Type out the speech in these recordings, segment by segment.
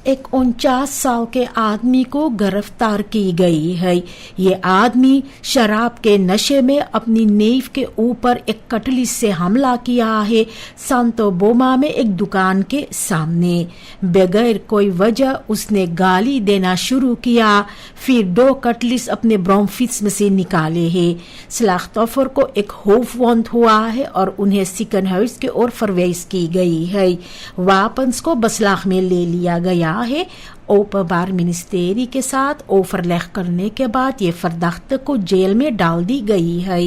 एक 49 साल के आदमी को गिरफ्तार की गई है। ये आदमी शराब के नशे में अपनी नेव के ऊपर एक कटली से हमला किया है सांतो बोमा में एक दुकान के सामने। बगैर कोई वजह उसने गाली देना शुरू किया, फिर 2 कटलिस अपने ब्रोमफिट्स में से निकाले हैं। स्लाख्तोफर को एक होफवंत हुआ है और उन्हें सिकन हाउस की ओर फरवेज की गई है। वापन्स को बसलाख में ले लिया गया है। ओपरबार मिनिस्टेरी के साथ ओवरलैप करने के बाद ये फर्दाख्त को जेल में डाल दी गई है।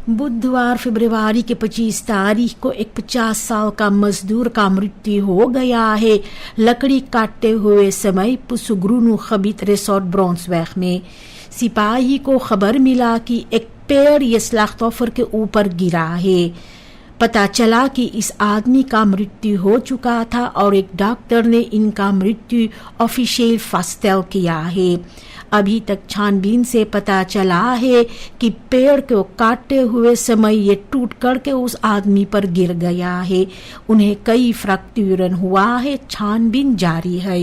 बुधवार फरवरी के 25 तारीख को एक 50 साल का मजदूर का मृत्यु हो गया है लकड़ी काटते हुए समय पुसुग्रुनु खबीत रिसोर्ट ब्रॉन्सवेग में। सिपाही को खबर मिला कि एक पेड़ ये स्लाख्तोफर के ऊपर गिरा है। पता चला कि इस आदमी का मृत्यु हो चुका था और एक डॉक्टर ने इनका मृत्यु ऑफिशियल फास्टेल किया है। अभी तक छानबीन से पता चला है कि पेड़ को काटते हुए समय ये टूट करके उस आदमी पर गिर गया है। उन्हें कई फ्रैक्चर हुआ है। छानबीन जारी है।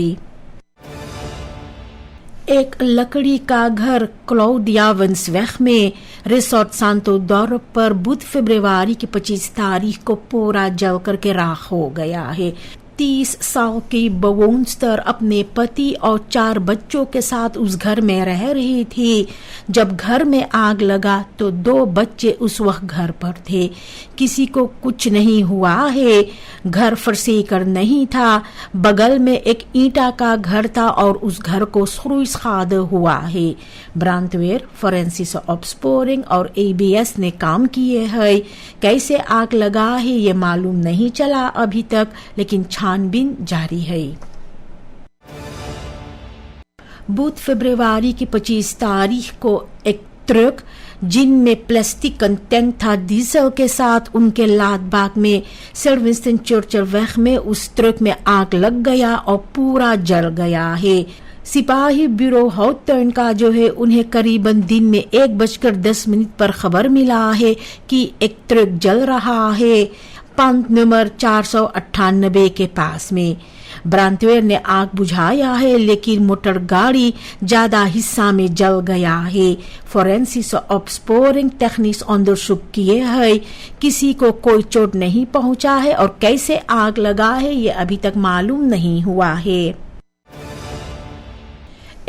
एक लकड़ी का घर क्लाउडियावंसवेग में रिसोर्ट सांतो डोर्प पर बुध फरवरी की 25 तारीख को पूरा जल करके राख हो गया है। 30 साल की बवोंस्टर अपने पति और 4 बच्चों के साथ उस घर में रह रही थी। जब घर में आग लगा तो 2 बच्चे उस वक्त घर पर थे। किसी को कुछ नहीं हुआ है। घर फर्सीकर नहीं था। बगल में एक ईंटा का घर था और उस घर को सुरुइस्खाद हुआ है। ब्रांडवेयर, फोरेंसिक ऑप्सपोरिंग और ABS ने काम किए हैं। कैसे आग लगा है ये मालूम नहीं चला अभी तक, लेकिन छानबीन जारी है। बुध फरवरी की 25 तारीख को एक ट्रक जिनमें प्लास्टिक कंटेंट था डीजल के साथ उनके लादबाग में सर विंस्टन चर्चिल वेग में उस ट्रक में आग लग गया और पूरा जल गया है। सिपाही ब्यूरो हॉटर्न का जो है उन्हें करीबन दिन में 1:10 पर खबर मिला है कि एक ट्रक जल रहा है पंप नंबर 498 के पास में। ब्रांडवेयर ने आग बुझाया है लेकिन मोटर गाड़ी ज्यादा हिस्सा में जल गया है। फोरेंसिक ऑप्सपोरिंग टेक्निक्स अंदरशुक किए हैं। किसी को कोई चोट नहीं पहुंचा है और कैसे आग लगा है ये अभी तक मालूम नहीं हुआ है।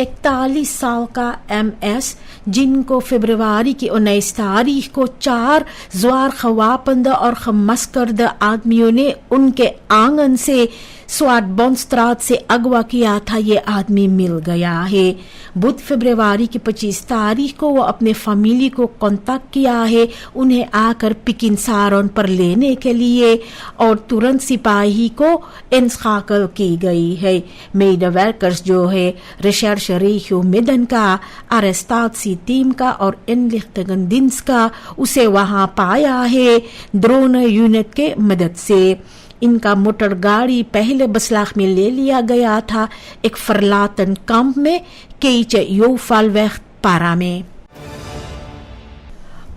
41 साल का MS जिनको फरवरी की 19 तारीख को 4 ज़्वार खवापंद और खमस्कर्द आदमियों ने उनके आंगन से स्वाटबॉन्स्ट्रात से अगवा किया था, ये आदमी मिल गया है। बुध फरवरी की 25 तारीख को वो अपने फैमिली को कांटेक्ट किया है उन्हें आकर पिकिन सारोन पर लेने के लिए और तुरंत सिपाही को इंस्खाकल की गई है। मेडवर्कर्स जो है रिसर्च रेशियो मिदन का अरेस्टासी टीम का और इनलिख्तगंदिन्स का उसे वहां पाया है ड्रोन यूनिट के मदद से। इनका मोटर गाड़ी पहले बसलाख में ले लिया गया था एक फरलातन कैंप में केच योफालवेग पारा में।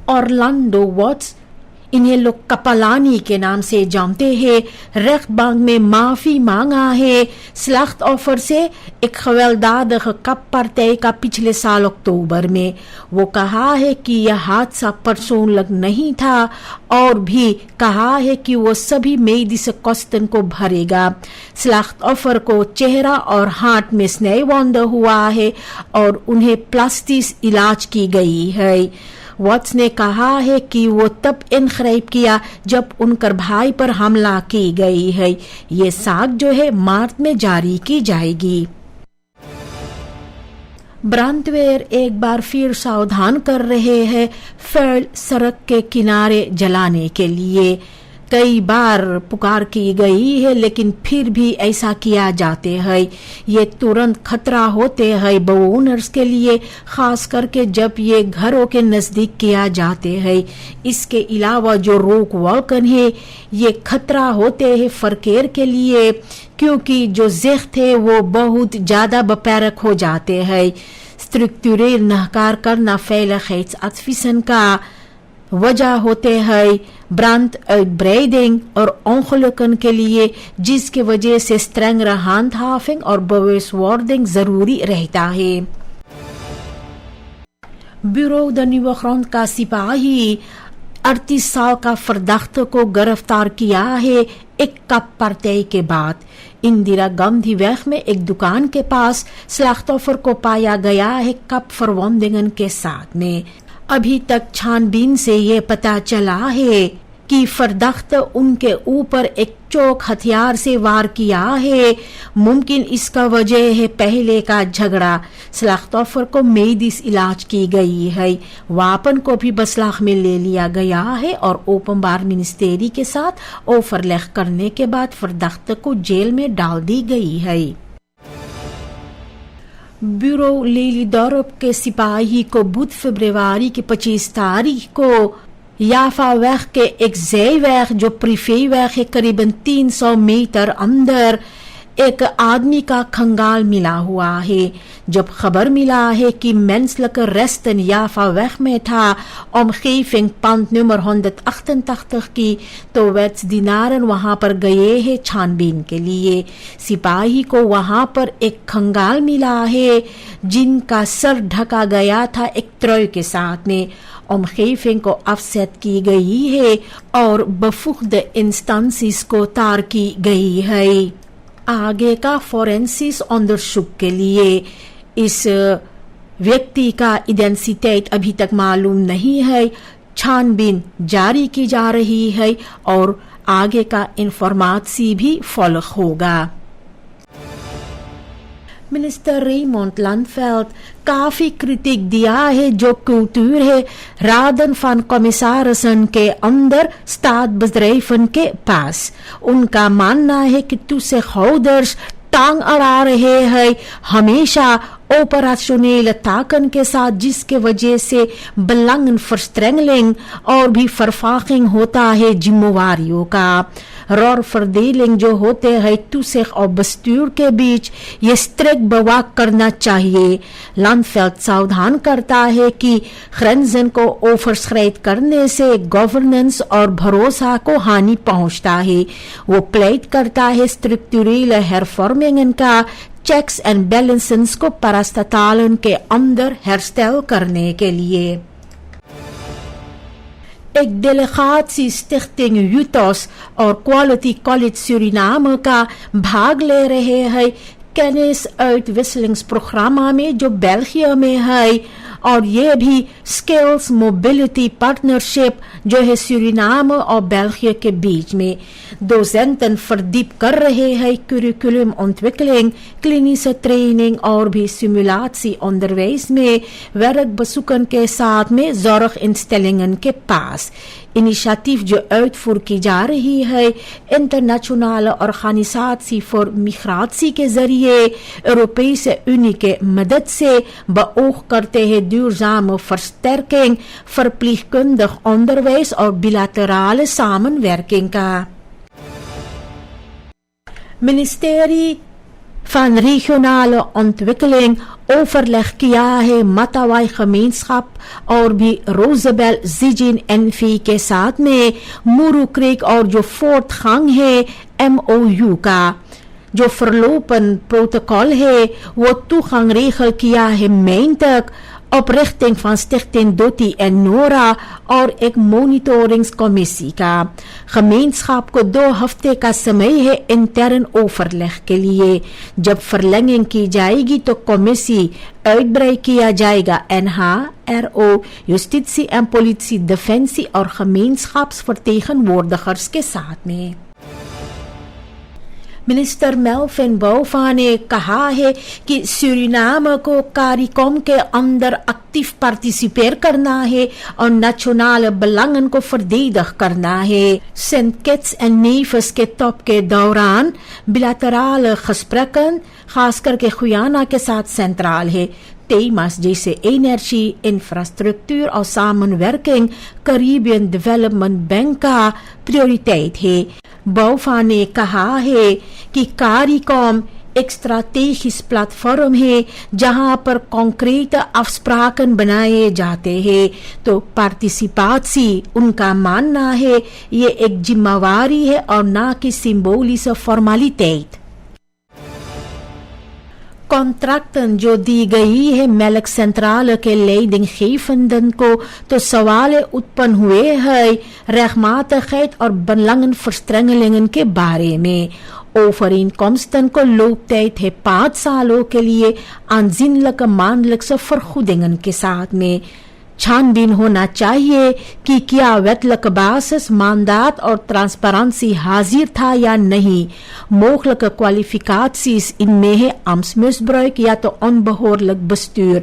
ऑरलैंडो वॉट्स, इन्हें लोग कपलानी के नाम से जानते हैं, रेख्तबांग में माफी मांगा है स्लाख्त ऑफर से एक खवेलदाद कप परते का पिछले साल अक्टूबर में। वो कहा है कि यह हादसा परसों लग नहीं था और भी कहा है कि वो सभी मेडिस कॉस्टन को भरेगा। स्लाख्त ऑफर को चेहरा और हाथ में स्नेहवंद हुआ है और उन्हें प्लास्टिक इलाज की गई है। वॉट्स ने कहा है कि वो तब इनखराब किया जब उनकर भाई पर हमला की गई है। ये साख जो है मार्च में जारी की जाएगी। ब्रांडवेयर एक बार फिर सावधान कर रहे हैं फेल सड़क के किनारे जलाने के लिए। कई बार पुकार की गई है लेकिन फिर भी ऐसा किया जाते हैं। ये तुरंत खतरा होते हैं ओनर्स के लिए, खास करके जब ये घरों के नजदीक किया जाते हैं। इसके अलावा जो रोक वॉल्कन है ये खतरा होते हैं फरकेर के लिए क्योंकि जो ज़ख्त है वो बहुत ज्यादा बपैरक हो जाते हैं। स्ट्रक्चरल नहकार करना फैल खैच अतफिसन का वजह होते हैं brandutbreiding और ongelukken के लिए, जिसकी वजह से strengere handhaving और bewustwording जरूरी रहता है। ब्यूरो द न्यू ग्राउंड का सिपाही 38 साल का फर्दाख्त को गिरफ्तार किया है एक कप पर्दे के बाद। इंदिरा गांधी वेग में एक दुकान के पास स्लाख्तोफर को पाया गया है कप फरवंदिंगन के साथ में। अभी तक छानबीन से ये पता चला है कि फर्दाख्त उनके ऊपर एक चोक हथियार से वार किया है। मुमकिन इसका वजह है पहले का झगड़ा। स्लाख्तोफर को मेडिस इलाज की गई है। वापन को भी बसलाख में ले लिया गया है और ओपनबार मिनिस्टेरी के साथ ओवरलेख करने के बाद फर्दाख्त को जेल में डाल दी गई है। ब्यूरो लेली दौरब के सिपाही को बुध फरवरी की 25 तारीख को याफा वेग के एक ज़ेई वेग जो प्रीफे वेग है करीबन 300 मीटर अंदर एक आदमी का खंगाल मिला हुआ है। जब खबर मिला है कि menselijke resten याफा वेग में था omgeving pand nummer 188 की, तो वेट्स दिनारन वहां पर गए हैं छानबीन के लिए। सिपाही को वहां पर एक खंगाल मिला है जिनका सर ढका गया था एक ट्रॉय के साथ में। omgeving को अफसेट की गई है और बफुख्द इंस्टेंसिस को तार की गई है। आगे का फोरेंसिस अंडरशुक के लिए इस व्यक्ति का आइडेंटिटी अभी तक मालूम नहीं है। छानबीन जारी की जा रही है और आगे का इंफॉर्मेशन भी फॉलो होगा। मिनिस्टर रेमोंड लानफेल्ड काफी क्रिटिक दिया है जो कल्चर है रादन van कमिसारसन के अंदर स्टाatbedrijven के पास। उनका मानना है कि toezichthouders टांग अड़ा रहे हैं हमेशा ऑपरेशनल ताकन के साथ, जिसके वजह से belangen verstrengeling और भी vervaging होता है जिम्मेवारियों का। रॉर verdeling जो होते हैं toezicht और bestuur के बीच, ये strikt bewaakt करना चाहिए। लानफेल्ड सावधान करता है कि ग्रेंजन को ओवरस्क्राइड करने से गवर्नेंस और भरोसा को हानि पहुंचता है। वो प्लेट करता है स्ट्रक्चरल hervormingen का चेक्स एंड बैलेंसेस को parastatalen के अंदर हेरस्टेल करने के लिए। एक डेलीगाtie स्टिchting यूटोस और क्वालिटी कॉलेज सूरीनाम का भाग ले रहे हैं kennis uitwisselingsprogramma में जो बेल्जिया में है, और ये भी स्किल्स मोबिलिटी पार्टनरशिप जो है सूरीनाम और बेल्जिया के बीच में। docenten verdiep कर रहे हैं curriculum ontwikkeling, klinische training और भी simulatie onderwijs में werkbezoeken के साथ में zorginstellingen के पास। इनिशिएटिव जो uitvoer की जा रही है इंटरनेशनल ऑर्गेनाइजेशन फॉर मिग्राtie के जरिए यूरोपीय यूनियन के मदद से beoog करते हैं duurzame versterking, verpleegkundig onderwijs और bilaterale samenwerking का। ministerie van regionale ontwikkeling overleg किया है मतवाई gemeenschap और भी रोजबेल जिजिन एनफी के साथ में मुरू क्रिक और जो voortgang है MOU का। जो verlopen protocol है वो toegang regel किया है mei तक oprichting van Stichting Dotti en Nora और एक मॉनिटरिंग्सकमीसी का। gemeenschap को 2 हफ्ते का समय है इंटर्न ओवरलेग के लिए। जब verlenging की जाएगी तो कमीसी uitbreid किया जाएगा NH, RO, justitie en politie, defensie और gemeenschapsvertegenwoordigers के साथ में। मिनिस्टर मेल्विन बोफा ने कहा है कि सूरीनाम को कार्यक्रम के अंदर एक्टिव पार्टिसिपेट करना है और नेशनल belangen को verdedig करना है। सेंट किट्स एंड नेविस के टॉप के दौरान बिलातराल gesprekken खास करके गुयाना के साथ सेंट्रल है। thema's जैसे एनर्जी, इंफ्रास्ट्रक्चर और samenwerking कैरिबियन डेवलपमेंट बैंक का प्रायोरिटेट है। बोफा ने कहा है कि कार्यक्रम एक स्ट्रैटेजिक प्लेटफॉर्म है जहां पर कॉन्क्रीट अफ्स्प्राकन बनाए जाते हैं, तो पार्टिसिपासी उनका मानना है ये एक जिम्मेवारी है और ना कि सिंबोलिक फॉर्मेलिटेट। कॉन्ट्रैक्टन जो दी गई है मेलक सेंट्रल के leidinggevenden को, तो सवाल उत्पन्न हुए हैं rechtmatigheid और belangenverstrengelingen के बारे में। Overeenkomsten को looptijd है 5 सालों के लिए aanzienlijke maandelijkse vergoedingen के साथ में। छानबीन होना चाहिए कि क्या wettelijke basis, mandaat और ट्रांसपेरेंसी हाजिर था या नहीं। mogelijke kwalificaties इनमें है ambtsmisbruik या तो onbehoorlijk bestuur।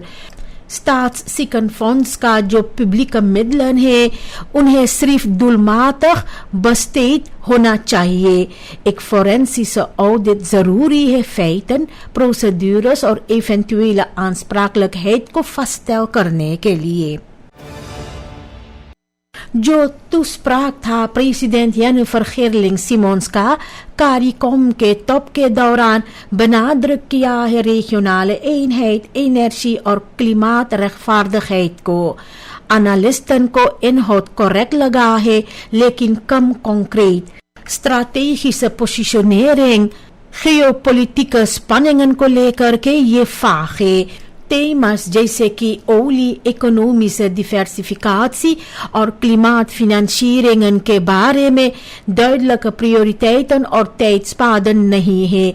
staatsziekenfonds का जो publieke middelen है उन्हें सिर्फ doelmatig besteed होना चाहिए। एक forensische audit जरूरी है feiten, procedures और eventuele aansprakelijkheid को vaststellen करने के लिए। जो toespraak था president Jennifer Gerling-Simons का CARICOM के टॉप के दौरान benadrukt किया है regionale eenheid, energie और klimaat rechtvaardigheid को। Analisten को inhoud correct लगा है लेकिन कम concreet। strategische positionering, geopolitieke spanningen को लेकर के ये vaag है। Thema's जैसे कि olie, economische diversificatie और klimaatfinancieringen के बारे में duidelijke prioriteiten और tijdspaden नहीं है।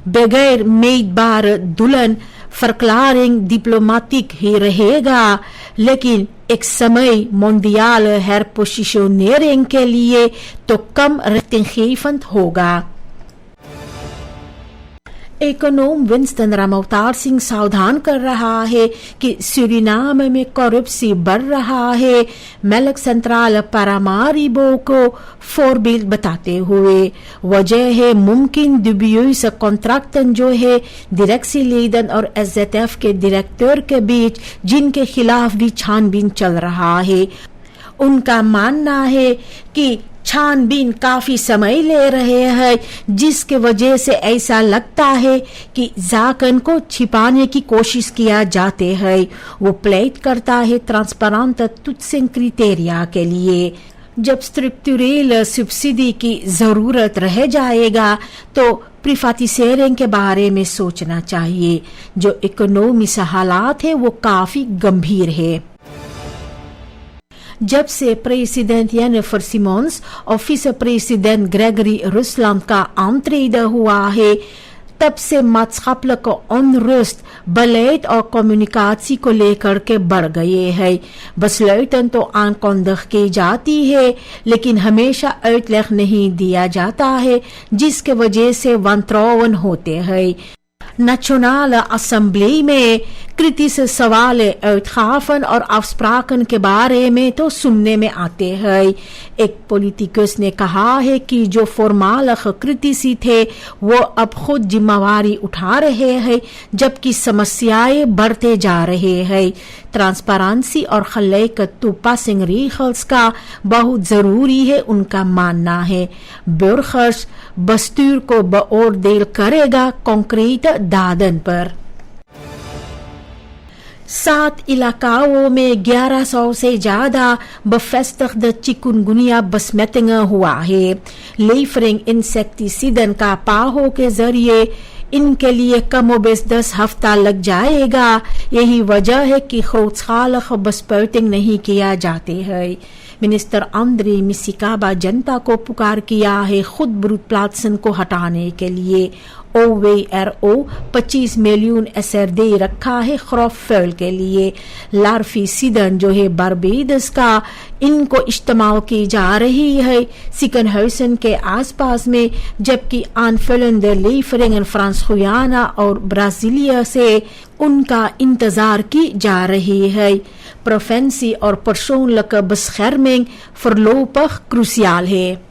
बगैर meetbare doelen verklaring diplomatiek ही रहेगा, लेकिन एक समय mondiale herpositionering के लिए तो कम richtinggevend होगा। इकोनॉम विंस्टन रामोतार सिंह सावधान कर रहा है कि सूरीनाम में करप्सी बढ़ रहा है। मेलक सेंट्रल पारामारिबो को फोरबिल्ड बताते हुए वजह है मुमकिन दुबियोस कॉन्ट्रैक्टन जो है डायरेक्सी लीडन और एसजेएफ के डायरेक्टर के बीच जिनके खिलाफ भी छानबीन चल रहा है। उनका मानना है कि छानबीन काफी समय ले रहे हैं, जिसके वजह से ऐसा लगता है कि जाकन को छिपाने की कोशिश किया जाते हैं। वो प्लेड करता है ट्रांसपेरेंट तुत्सिंग क्राइटेरिया के लिए। जब स्ट्रक्चरल सब्सिडी की जरूरत रह जाएगा तो प्रिफातिसेरिंग के बारे में सोचना चाहिए। जो इकोनॉमी से हालात है वो काफी गंभीर है। जब से प्रेसिडेंट जेनिफर सिमोन्स और विce प्रेसिडेंट ग्रेगरी रुसलैंड का aantreden हुआ है, तब से maatschappelijke onrust, beleid और कम्युनिकेशन को लेकर के बढ़ गए हैं। besluiten तो aankondig की जाती है, लेकिन हमेशा uitleg नहीं दिया जाता है, जिसके वजह से wantrouwen होते हैं। Nationale Assemblee में kritische सवाल uitgaven और afspraken के बारे में तो सुनने में आते हैं। एक पॉलिटिकस ने कहा है कि जो फॉर्मल क्रिटिसी थे वो अब खुद जिम्मेवारी उठा रहे हैं, जबकि समस्याएं बढ़ते जा रहे हैं। ट्रांसपेरेंसी और gelijke toepassing regels का बहुत जरूरी है, उनका मानना है। burgers bestuur को beoordeel करेगा concrete daden पर। 7 इलाकाओं में 1100 से ज्यादा bevestigde चिकुनगुनिया besmettingen हुआ है। लेफरिंग इंसेक्टिसिडन का पाहो के जरिए इनके लिए कमोबेश 10 हफ्ता लग जाएगा। यही वजह है कि grootschalige bespuiting नहीं किया जाते हैं। मिनिस्टर आंद्रे मिसिकाबा जनता को पुकार किया है खुद ब्रूटप्लात्सन को हटाने के लिए। OWRO 25 मिलियन SRD रखा है ख्रॉफेल के लिए। लार्फिसिडन जो है बारबेडस का, इनको इस्तेमाल की जा रही है सिकनहौसन के आसपास में, जबकि आनफेलेंडे लीफरिंग फ्रांस गुयाना और ब्राजीलिया से उनका इंतजार की जा रही है। प्रोफेंसी और persoonlijke bescherming voorlopig cruciaal है।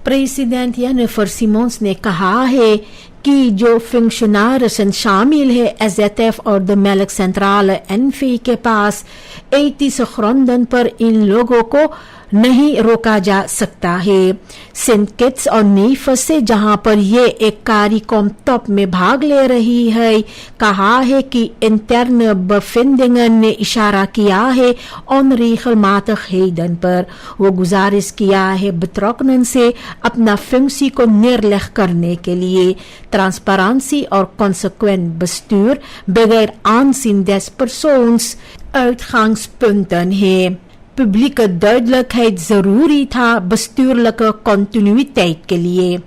प्रेसिडेंट जेनिफर सिमोन्स ने कहा है कि जो फंक्शनरियन शामिल है एसजेएफ और द मेलक सेंट्रल एनफी के पास 80 gronden पर इन लोगों को नहीं रोका जा सकता है। सेंट किट्स और नीफस से जहां पर ये एक कार्यक्रम टॉप में भाग ले रही है, कहा है कि इंटर्न बफिंडिंगन ने इशारा किया है ऑन regelmatig heden पर। वो गुजारिश किया है betrokkenen से अपना functie को neerleg करने के लिए। ट्रांसपेरेंसी और consequent bestuur बगैर aanzien des persoons uitgangspunten है। publieke duidelijkheid जरूरी था bestuurlijke continuïteit के लिए।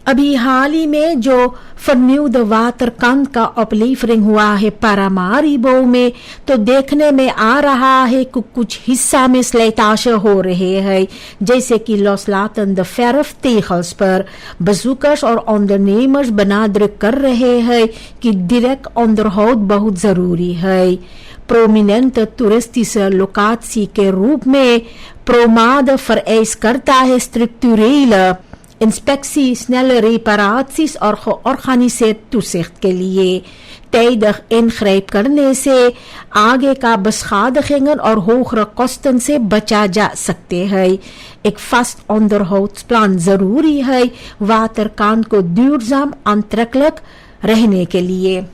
अभी हाल ही में जो vernieuwde waterkant का oplevering हुआ है Paramaribo में, तो देखने में आ रहा है कि कुछ हिस्सा में slijtage हो रहे हैं, जैसे कि loslatende verftegels पर। bezoekers और ondernemers benadrukt कर रहे हैं कि direct onderhoud बहुत जरूरी है। prominente toeristische locatie के रूप में Promade vereist करता है structurele inspectie, snelle reparaties और georganiseerd toezicht के लिए। tijdig ingrijp करने से आगे का beschadigingen और hogere kosten से बचा जा सकते हैं। एक vast onderhoudsplan जरूरी है waterkant को duurzaam aantrekkelijk रहने के लिए।